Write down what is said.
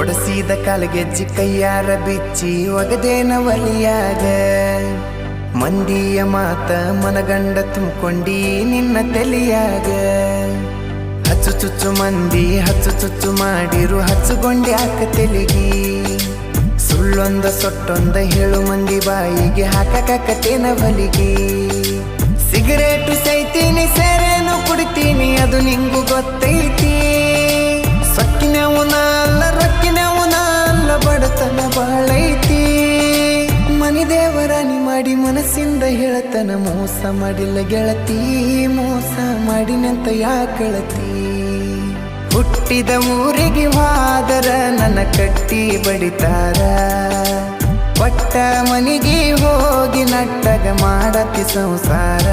ಕೊಡಸಿದ ಕಾಲಗೆಜ್ಜಿ ಕೈಯಾರ ಬಿಚ್ಚಿ ಒಗದೇನ ಒಲಿಯಾಗ ಮಂದಿಯ ಮಾತ ಮನಗಂಡ ತುಂಬ್ಕೊಂಡಿ ನಿನ್ನ ತಲಿಯಾಗ ಹಚ್ಚು ಚುಚ್ಚು ಮಂದಿ ಹಚ್ಚು ಚುಚ್ಚು ಮಾಡಿರು ಹಚ್ಚುಗೊಂಡಿ ಹಾಕ ತೆಲಿಗಿ ಸುಳ್ಳೊಂದ ಸೊಟ್ಟೊಂದ ಹೇಳು ಮಂದಿ ಬಾಯಿಗೆ ಹಾಕಕತ್ತೇನ ಬಲಿಗಿ ಸಿಗರೇಟು ಸೈತೀನಿ ಸೇರೇನು ಕುಡಿತೀನಿ ಅದು ನಿಂಗು ಗೊತ್ತೈತಿ ಸೊಕ್ಕಿನವನ ಅಲ್ಲ ರೊಕ್ಕಿನವನ ಅಲ್ಲ ಬಡತನ ಬಾಳೈತಿ ಮನಿ ದೇವರಾಣಿ ಮಾಡಿ ಮನಸ್ಸಿಂದ ಹೇಳತನ ಮೋಸ ಮಾಡಿಲ್ಲ ಗೆಳತಿ ಮೋಸ ಮಾಡಿನಂತ ಯಾಕಳತಿ ಹುಟ್ಟಿದ ಊರಿಗೆ ಹೋದರ ನನ್ನ ಕಟ್ಟಿ ಬಡಿತಾರ ಪಟ್ಟ ಮನಿಗೆ ಹೋಗಿ ನಟ್ಟಗ ಮಾಡತಿ ಸಂಸಾರ